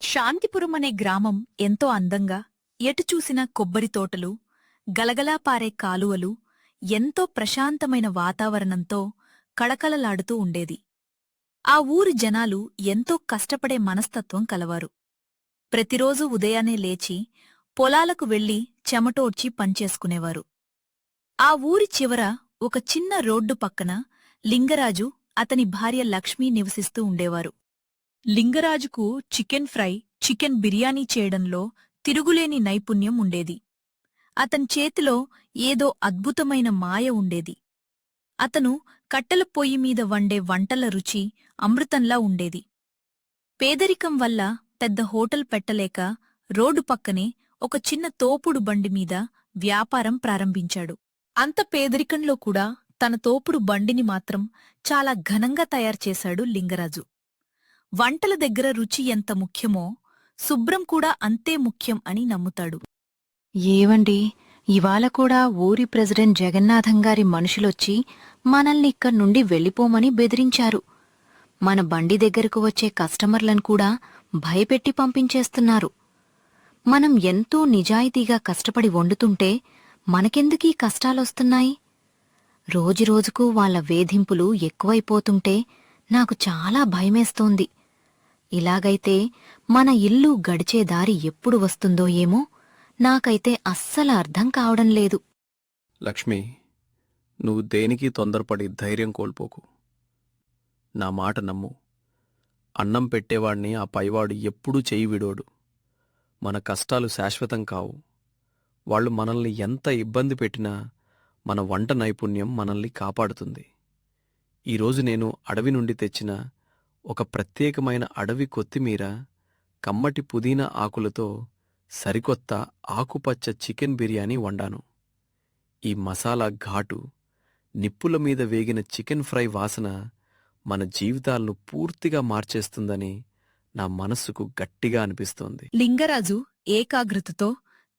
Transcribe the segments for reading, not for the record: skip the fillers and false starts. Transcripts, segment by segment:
శాంతిపురం అనే గ్రామం ఎంతో అందంగా, ఎటు చూసినా కొబ్బరి తోటలు, గలగలా పారే కాలువలు, ఎంతో ప్రశాంతమైన వాతావరణంతో కళకళలాడుతూ ఉండేది. ఆ ఊరి జనాలు ఎంతో కష్టపడే మనస్తత్వం కలవారు. ప్రతిరోజూ ఉదయాన్నే లేచి పొలాలకు వెళ్లి చెమటోడ్చి పనిచేసుకునేవారు. ఆ ఊరి చివర ఒక చిన్న రోడ్డు పక్కన లింగరాజు, అతని భార్య లక్ష్మీ నివసిస్తూ ఉండేవారు. లింగరాజుకు చికెన్ ఫ్రై, చికెన్ బిర్యానీ చేయడంలో తిరుగులేని నైపుణ్యం ఉండేది. అతని చేతిలో ఏదో అద్భుతమైన మాయ ఉండేది. అతను కట్టెల పొయ్యిమీద వండే వంటల రుచి అమృతంలా ఉండేది. పేదరికం వల్ల పెద్ద హోటల్ పెట్టలేక రోడ్డు పక్కనే ఒక చిన్న తోపుడు బండిమీద వ్యాపారం ప్రారంభించాడు. అంత పేదరికంలో కూడా తన తోపుడు బండిని మాత్రం చాలా ఘనంగా తయారుచేశాడు లింగరాజు. వంటల దగ్గర రుచి ఎంత ముఖ్యమో శుభ్రం కూడా అంతే ముఖ్యం అని నమ్ముతాడు. ఏవండి, ఇవాళ కూడా ఊరి ప్రెసిడెంట్ జగన్నాథంగారి మనుషులొచ్చి మనల్ని ఇక్కడ్నుండి వెళ్ళిపోమని బెదిరించారు. మన బండి దగ్గరకు వచ్చే కస్టమర్లను కూడా భయపెట్టి పంపించేస్తున్నారు. మనం ఎంతో నిజాయితీగా కష్టపడి వండుతుంటే మనకెందుకీ కష్టాలొస్తున్నాయి? రోజురోజుకు వాళ్ల వేధింపులు ఎక్కువైపోతుంటే నాకు చాలా భయమేస్తోంది. ఇలాగైతే మన ఇల్లు గడిచే దారి ఎప్పుడు వస్తుందో ఏమో నాకైతే అస్సలు అర్థం కావడం లేదు. లక్ష్మి, నువ్వు దేనికి తొందరపడి ధైర్యం కోల్పోకు. నా మాట నమ్ము. అన్నం పెట్టేవాణ్ణి ఆ పైవాడు ఎప్పుడూ చెయ్యి విడోడు. మన కష్టాలు శాశ్వతం కావు. వాళ్ళు మనల్ని ఎంత ఇబ్బంది పెట్టినా మన వంట నైపుణ్యం మనల్ని కాపాడుతుంది. ఈరోజు నేను అడవి నుండి తెచ్చిన ఒక ప్రత్యేకమైన అడవి కొత్తిమీర, కమ్మటి పుదీనా ఆకులతో సరికొత్త ఆకుపచ్చ చికెన్ బిర్యానీ వండాను. ఈ మసాలా ఘాటు, నిప్పుల మీద వేగిన చికెన్ ఫ్రై వాసన మన జీవితాలను పూర్తిగా మార్చేస్తుందని నా మనస్సుకు గట్టిగా అనిపిస్తోంది. లింగరాజు ఏకాగ్రతతో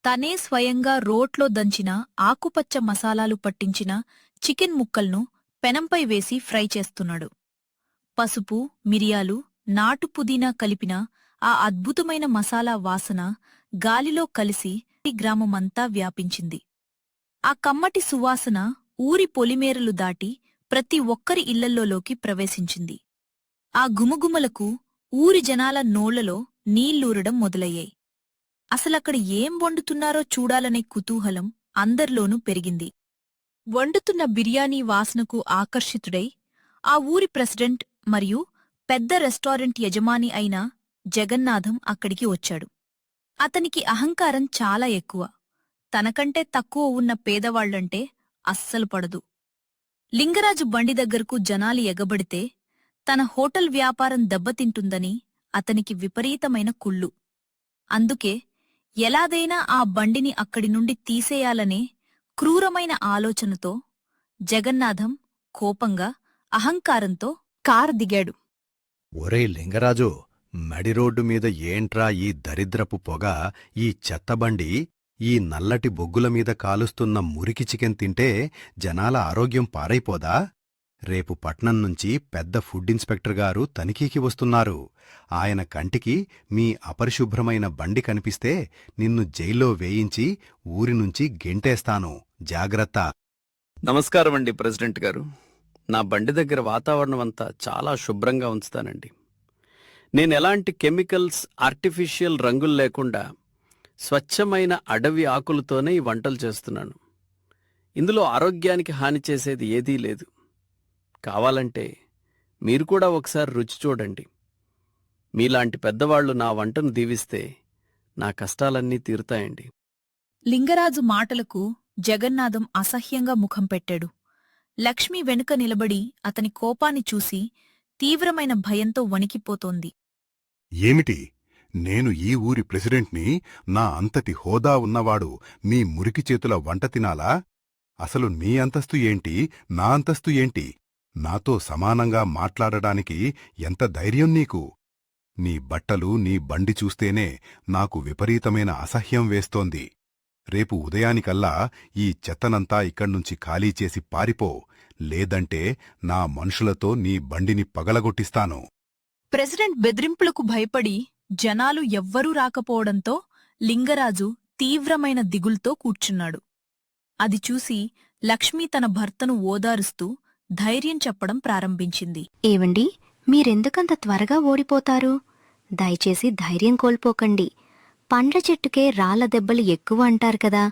తనే స్వయంగా రోట్లో దంచిన ఆకుపచ్చ మసాలాలు పట్టించిన చికెన్ ముక్కల్ను పెనంపై వేసి ఫ్రై చేస్తున్నాడు. పసుపు, మిరియాలు, నాటు పుదీనా కలిపిన ఆ అద్భుతమైన మసాలా వాసన గాలిలో కలిసి గ్రామమంతా వ్యాపించింది. ఆ కమ్మటి సువాసన ఊరి పొలిమేరలు దాటి ప్రతి ఒక్కరి ఇళ్లల్లోకి ప్రవేశించింది. ఆ గుమగుమలకు ఊరి జనాల నోళ్లలో నీళ్లూరడం మొదలయ్యాయి. అసలక్కడ ఏం వండుతున్నారో చూడాలనే కుతూహలం అందర్లోనూ పెరిగింది. వండుతున్న బిర్యానీ వాసనకు ఆకర్షితుడై ఆ ఊరి ప్రెసిడెంట్ మరియు పెద్ద రెస్టారెంట్ యజమాని అయిన జగన్నాథం అక్కడికి వచ్చాడు. అతనికి అహంకారం చాలా ఎక్కువ. తనకంటే తక్కువ ఉన్న పేదవాళ్లంటే అస్సలు పడదు. లింగరాజు బండి దగ్గరకు జనాలు ఎగబడితే తన హోటల్ వ్యాపారం దెబ్బతింటుందని అతనికి విపరీతమైన కుళ్ళు. అందుకే ఎలాదైనా ఆ బండిని అక్కడి నుండి తీసేయాలనే క్రూరమైన ఆలోచనతో జగన్నాథం కోపంగా, అహంకారంతో కారు దిగాడు. ఒరే లింగరాజు, మడిరోడ్డు మీద ఏంట్రా ఈ దరిద్రపు పొగ? ఈ చెత్తబండి ఈ నల్లటి బొగ్గుల మీద కాలుస్తున్న మురికి చికెన్ తింటే జనాల ఆరోగ్యం పారైపోదా? రేపు పట్నం నుంచి పెద్ద ఫుడ్ ఇన్స్పెక్టర్ గారు తనిఖీకి వస్తున్నారు. ఆయన కంటికి మీ అపరిశుభ్రమైన బండి కనిపిస్తే నిన్ను జైల్లో వేయించి ఊరినుంచి గెంటేస్తాను. జాగ్రత్త. నమస్కారమండి ప్రెసిడెంట్ గారు. నా బండి దగ్గర వాతావరణమంతా చాలా శుభ్రంగా ఉంచుతానండి. నేనెలాంటి కెమికల్స్, ఆర్టిఫిషియల్ రంగులు లేకుండా స్వచ్ఛమైన అడవి ఆకులతోనే ఈ వంటలు చేస్తున్నాను. ఇందులో ఆరోగ్యానికి హాని చేసేది ఏదీ లేదు. కావాలంటే మీరు కూడా ఒకసారి రుచి చూడండి. మీలాంటి పెద్దవాళ్లు నా వంటను దీవిస్తే నా కష్టాలన్నీ తీరుతాయండి. లింగరాజు మాటలకు జగన్నాథం అసహ్యంగా ముఖం పెట్టాడు. లక్ష్మి వెనుక నిలబడి అతని కోపాన్ని చూసి తీవ్రమైన భయంతో వణికిపోతోంది. ఏమిటి? నేను ఈ ఊరి ప్రెసిడెంట్ని. నా అంతటి హోదా ఉన్నవాడు మీ మురికి చేతుల వంట తినాలా? అసలు నీ అంతస్తు ఏంటి, నా అంతస్తు ఏంటి? నాతో సమానంగా మాట్లాడడానికి ఎంత ధైర్యం నీకు? నీ బట్టలు, నీ బండి చూస్తేనే నాకు విపరీతమైన అసహ్యం వేస్తోంది. రేపు ఉదయానికల్లా ఈ చెత్తనంతా ఇక్కడ్నుంచి ఖాళీ చేసి పారిపో, లేదంటే నా మనుషులతో నీ బండిని పగలగొట్టిస్తాను. ప్రెసిడెంట్ బెదిరింపులకు భయపడి జనాలు ఎవ్వరూ రాకపోవడంతో లింగరాజు తీవ్రమైన దిగుల్తో కూర్చున్నాడు. అది చూసి లక్ష్మి తన భర్తను ఓదారుస్తూ ధైర్యం చెప్పడం ప్రారంభించింది. ఏవండి, మీరెందుకంత త్వరగా ఓడిపోతారు? దయచేసి ధైర్యం కోల్పోకండి. పండ్ల చెట్టుకే రాళ్ల దెబ్బలు ఎక్కువ అంటారు కదా.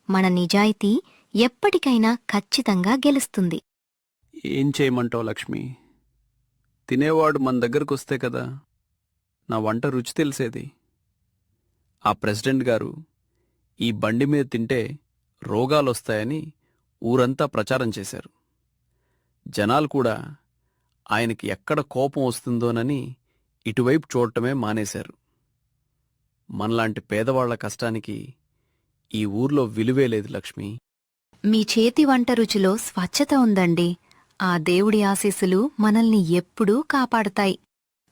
మన నిజాయితీ ఎప్పటికైనా ఖచ్చితంగా గెలుస్తుంది. ఏం చేయమంటావు లక్ష్మి? తినేవాడు మన దగ్గరకొస్తే కదా నా వంట రుచి తెలిసేది. ఆ ప్రెసిడెంట్ గారు ఈ బండి మీద తింటే రోగాలొస్తాయని ఊరంతా ప్రచారం చేశారు. జనాలు కూడా ఆయనకి ఎక్కడ కోపం వస్తుందోనని ఇటువైపు చూడటమే మానేశారు. మనలాంటి పేదవాళ్ల కష్టానికి ఈ ఊర్లో విలువే లేదు లక్ష్మి. మీ చేతి వంట రుచిలో స్వచ్ఛత ఉందండి. ఆ దేవుడి ఆశీస్సులు మనల్ని ఎప్పుడూ కాపాడుతాయి.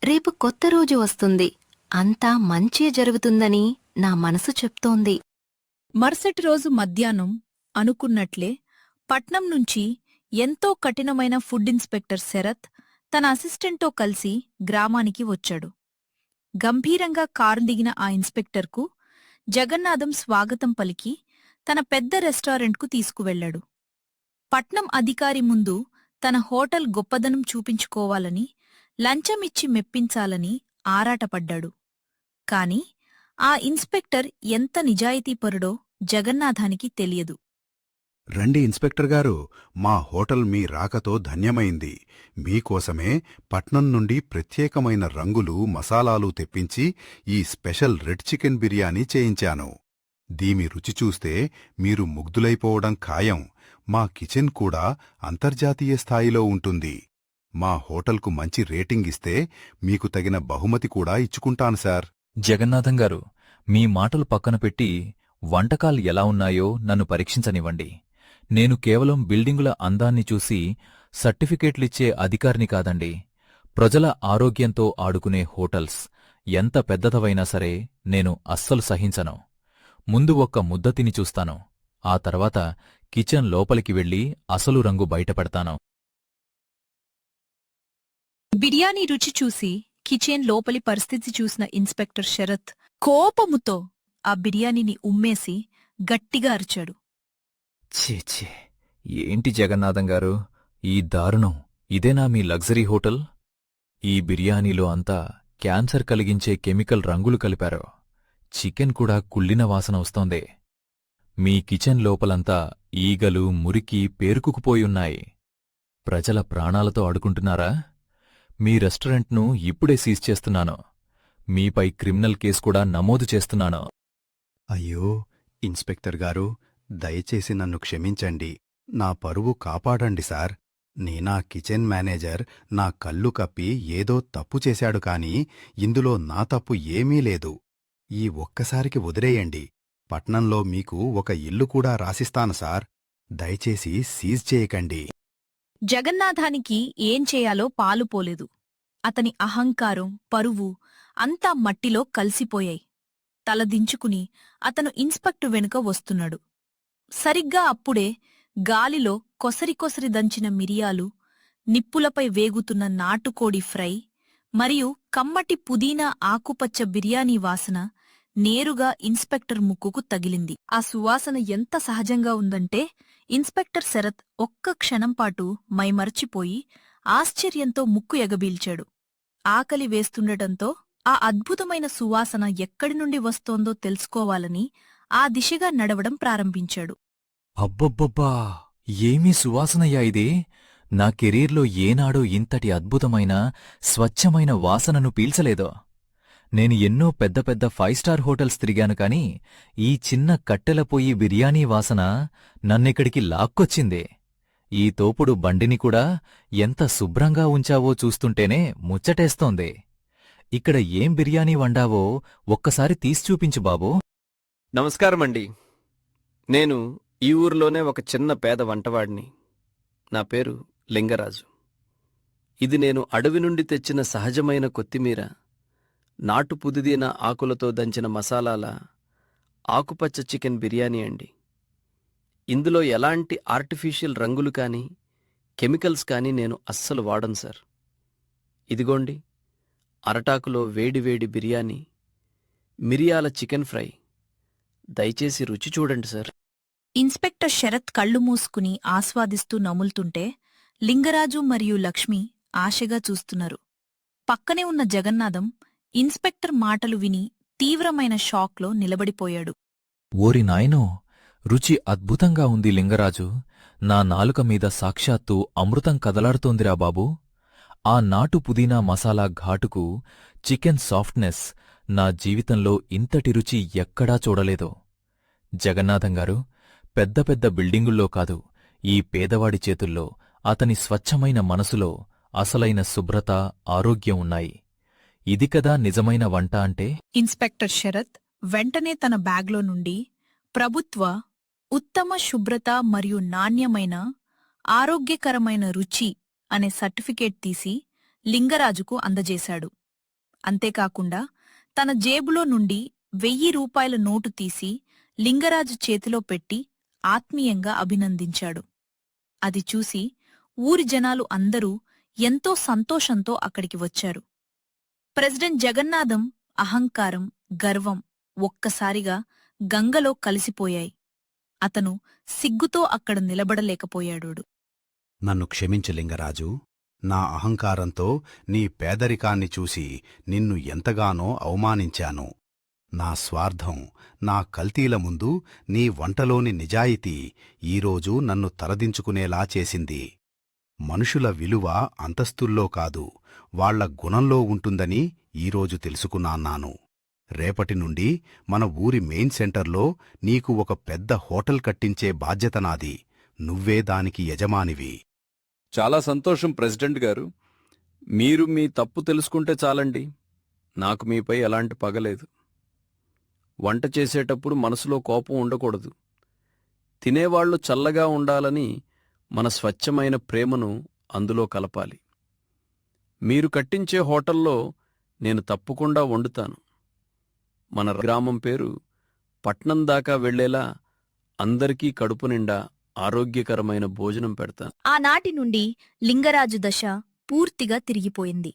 రేపు కొత్త రోజు వస్తుంది. అంతా మంచే జరుగుతుందని నా మనసు చెప్తోంది. మరుసటి రోజు మధ్యాహ్నం అనుకున్నట్లే పట్నం నుంచి ఎంతో కఠినమైన ఫుడ్ ఇన్స్పెక్టర్ శరత్ తన అసిస్టెంట్తో కలిసి గ్రామానికి వచ్చాడు. గంభీరంగా కారు దిగిన ఆ ఇన్స్పెక్టర్కు జగన్నాథం స్వాగతం పలికి తన పెద్ద రెస్టారెంట్కు తీసుకువెళ్లాడు. పట్నం అధికారి ముందు తన హోటల్ గొప్పదనం చూపించుకోవాలని, లంచమిచ్చి మెప్పించాలని ఆరాటపడ్డాడు. కాని ఆ ఇన్స్పెక్టర్ ఎంత నిజాయితీపరుడో జగన్నాథానికి తెలియదు. రండి ఇన్స్పెక్టర్ గారు, మా హోటల్ మీ రాకతో ధన్యమైంది. మీకోసమే పట్నం నుండి ప్రత్యేకమైన రంగులు, మసాలాలు తెప్పించి ఈ స్పెషల్ రెడ్ చికెన్ బిర్యానీ చేయించాను. దీని రుచి చూస్తే మీరు ముగ్ధులైపోవడం ఖాయం. మా కిచెన్ కూడా అంతర్జాతీయ స్థాయిలో ఉంటుంది. మా హోటల్కు మంచి రేటింగ్ ఇస్తే మీకు తగిన బహుమతి కూడా ఇచ్చుకుంటాను సార్. జగన్నాథం గారు, మీ మాటలు పక్కన పెట్టి వంటకాలు ఎలా ఉన్నాయో నన్ను పరీక్షించనివ్వండి. నేను కేవలం బిల్డింగుల అందాన్ని చూసి సర్టిఫికేట్లిచ్చే అధికారిని కాదండి. ప్రజల ఆరోగ్యంతో ఆడుకునే హోటల్స్ ఎంత పెద్దదవైనా సరే నేను అస్సలు సహించను. ముందు ఒక్క ముద్ద తిని చూస్తాను. ఆ తర్వాత కిచెన్ లోపలికి వెళ్లి అసలు రంగు బయటపెడతాను. బిర్యానీ రుచి చూసి కిచెన్ లోపలి పరిస్థితి చూసిన ఇన్స్పెక్టర్ శరత్ కోపముతో ఆ బిర్యానీని ఉమ్మేసి గట్టిగా అరిచాడు. ఛీ, ఏంటి జగన్నాథం గారు, ఈ దారుణం! ఇదేనా మీ లగ్జరీ హోటల్? ఈ బిర్యానీలో అంతా క్యాన్సర్ కలిగించే కెమికల్ రంగులు కలిపారు. చికెన్ కూడా కుళ్ళిన వాసన వస్తోంది. మీ కిచెన్ లోపలంతా ఈగలు, మురికి పేరుకుకుపోయున్నాయి. ప్రజల ప్రాణాలతో ఆడుకుంటున్నారా? మీ రెస్టారెంట్ను ఇప్పుడే సీజ్ చేస్తున్నాను. మీపై క్రిమినల్ కేసు కూడా నమోదు చేస్తున్నాను. అయ్యో ఇన్స్పెక్టర్ గారు, దయచేసి నన్ను క్షమించండి. నా పరువు కాపాడండి సార్. నేనా కిచెన్ మేనేజర్ నా కళ్ళు కప్పి ఏదో తప్పు చేశాడు కాని ఇందులో నా తప్పు ఏమీ లేదు. ఈ ఒక్కసారికి వదిలేయండి. పట్నంలో మీకు ఒక ఇల్లు కూడా రాసిస్తాను సార్. దయచేసి సీజ్ చేయకండి. జగన్నాథానికి ఏం చేయాలో పాలుపోలేదు. అతని అహంకారం, పరువు అంతా మట్టిలో కలిసిపోయాయి. తలదించుకుని అతను ఇన్స్పెక్టర్ వెనుక వస్తున్నాడు. సరిగ్గా అప్పుడే గాలిలో కొసరి దంచిన మిరియాలు, నిప్పులపై వేగుతున్న నాటుకోడి ఫ్రై మరియు కమ్మటి పుదీనా ఆకుపచ్చ బిర్యానీ వాసన నేరుగా ఇన్స్పెక్టర్ ముక్కుకు తగిలింది. ఆ సువాసన ఎంత సహజంగా ఉందంటే ఇన్స్పెక్టర్ శరత్ ఒక్క క్షణంపాటు మైమరచిపోయి ఆశ్చర్యంతో ముక్కు ఎగబీల్చాడు. ఆకలి వేస్తుండటంతో ఆ అద్భుతమైన సువాసన ఎక్కడి నుండి వస్తోందో తెలుసుకోవాలని ఆ దిశగా నడవడం ప్రారంభించాడు. అబ్బబ్బబ్బా! ఏమీ సువాసనయ్యా ఇది! నా కెరీర్లో ఏనాడో ఇంతటి అద్భుతమైన, స్వచ్ఛమైన వాసనను పీల్చలేదో. నేను ఎన్నో పెద్ద పెద్ద 5 స్టార్ హోటల్స్ తిరిగాను కాని ఈ చిన్న కట్టెల పొయ్యి బిర్యానీ వాసన నన్నిక్కడికి లాక్కొచ్చింది. ఈ తోపుడు బండిని కూడా ఎంత శుభ్రంగా ఉంచావో చూస్తుంటేనే ముచ్చటేస్తోంది. ఇక్కడ ఏం బిర్యానీ వండావో ఒక్కసారి తీసి చూపించు బాబూ. నమస్కారమండి. నేను ఈ ఊరిలోనే ఒక చిన్న పేద వంటవాడిని. నా పేరు లింగరాజు. ఇది నేను అడవి నుండి తెచ్చిన సహజమైన కొత్తిమీర, నాటు పుదిదీన ఆకులతో దంచిన మసాలాల ఆకుపచ్చ చికెన్ బిర్యానీ అండి. ఇందులో ఎలాంటి ఆర్టిఫిషియల్ రంగులు కానీ కెమికల్స్ కానీ నేను అస్సలు వాడను సార్. ఇదిగోండి, అరటాకులో వేడివేడి బిర్యానీ మిరియాల చికెన్ ఫ్రై. దయచేసి రుచి చూడండి సార్. ఇన్స్పెక్టర్ శరత్ కళ్ళు మూసుకుని ఆస్వాదిస్తూ నములుతుంటే లింగరాజు మరియు లక్ష్మి ఆశగా చూస్తున్నారు. పక్కనే ఉన్న జగన్నాథం ఇన్స్పెక్టర్ మాటలు విని తీవ్రమైన షాక్లో నిలబడిపోయాడు. ఓరి నాయనో, రుచి అద్భుతంగా ఉంది లింగరాజు. నా నాలుక మీద సాక్షాత్తు అమృతం కదలాడుతోందిరా బాబూ. ఆ నాటు పుదీనా మసాలా ఘాటుకు చికెన్ సాఫ్ట్నెస్ నా జీవితంలో ఇంతటి రుచి ఎక్కడా చూడలేదో. జగన్నాథంగారు, పెద్ద పెద్ద బిల్డింగుల్లో కాదు, ఈ పేదవాడి చేతుల్లో, అతని స్వచ్ఛమైన మనసులో అసలైన శుభ్రత, ఆరోగ్యం ఉన్నాయి. ఇది కదా నిజమైన వంట అంటే. ఇన్స్పెక్టర్ శరత్ వెంటనే తన బ్యాగ్లో నుండి ప్రభుత్వ ఉత్తమ శుభ్రత మరియు నాణ్యమైన ఆరోగ్యకరమైన రుచి అనే సర్టిఫికేట్ తీసి లింగరాజుకు అందజేశాడు. అంతేకాకుండా తన జేబులో నుండి 1000 రూపాయల నోటు తీసి లింగరాజు చేతిలో పెట్టి ఆత్మీయంగా అభినందించాడు. అది చూసి ఊరి జనాలు అందరూ ఎంతో సంతోషంతో అక్కడికి వచ్చారు. ప్రెసిడెంట్ జగన్నాథం అహంకారం, గర్వం ఒక్కసారిగా గంగలో కలిసిపోయాయి. అతను సిగ్గుతో అక్కడ నిలబడలేకపోయాడు. నన్ను క్షమించు లింగరాజు. నా అహంకారంతో నీ పేదరికాన్ని చూసి నిన్ను ఎంతగానో అవమానించాను. నా స్వార్థం, నా కల్తీల ముందు నీ వంటలోని నిజాయితీ ఈరోజు నన్ను తలదించుకునేలా చేసింది. మనుషుల విలువ అంతస్తుల్లో కాదు, వాళ్ల గుణంలో ఉంటుందని ఈరోజు తెలుసుకున్నాను. రేపటి నుండి మన ఊరి మెయిన్ సెంటర్లో నీకు ఒక పెద్ద హోటల్ కట్టించే బాధ్యత నాది. నువ్వే దానికి యజమానివి. చాలా సంతోషం ప్రెసిడెంట్ గారు. మీరు మీ తప్పు తెలుసుకుంటే చాలండి. నాకు మీపై ఎలాంటి పగలేదు. వంట చేసేటప్పుడు మనసులో కోపం ఉండకూడదు. తినేవాళ్లు చల్లగా ఉండాలని మన స్వచ్ఛమైన ప్రేమను అందులో కలపాలి. మీరు కట్టించే హోటల్లో నేను తప్పకుండా వండుతాను. మన గ్రామం పేరు పట్నం దాకా వెళ్లేలా అందరికీ కడుపు నిండా ఆరోగ్యకరమైన భోజనం పెడతాను. ఆనాటి నుండి లింగరాజు దశ పూర్తిగా తిరిగిపోయింది.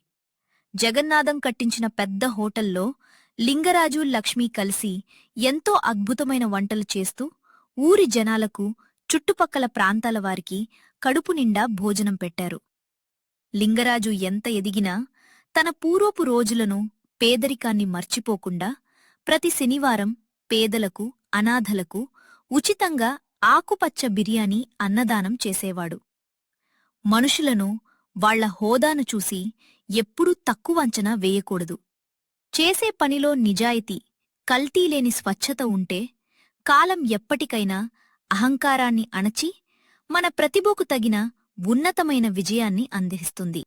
జగన్నాథం కట్టించిన పెద్ద హోటల్లో లింగరాజు, లక్ష్మి కలిసి ఎంతో అద్భుతమైన వంటలు చేస్తూ ఊరి జనాలకు, చుట్టుపక్కల ప్రాంతాల వారికి కడుపు నిండా భోజనం పెట్టారు. లింగరాజు ఎంత ఎదిగినా తన పూర్వపు రోజులను, పేదరికాన్ని మర్చిపోకుండా ప్రతి శనివారం పేదలకు, అనాథలకు ఉచితంగా ఆకుపచ్చ బిర్యానీ అన్నదానం చేసేవాడు. మనుషులను, వాళ్ల హోదాను చూసి ఎప్పుడూ తక్కువ అంచనా వేయకూడదు. చేసే పనిలో నిజాయితీ, కల్తీలేని స్వచ్ఛత ఉంటే కాలం ఎప్పటికైనా అహంకారాన్ని అణచి మన ప్రతిభకు తగిన ఉన్నతమైన విజయాన్ని అందిస్తుంది.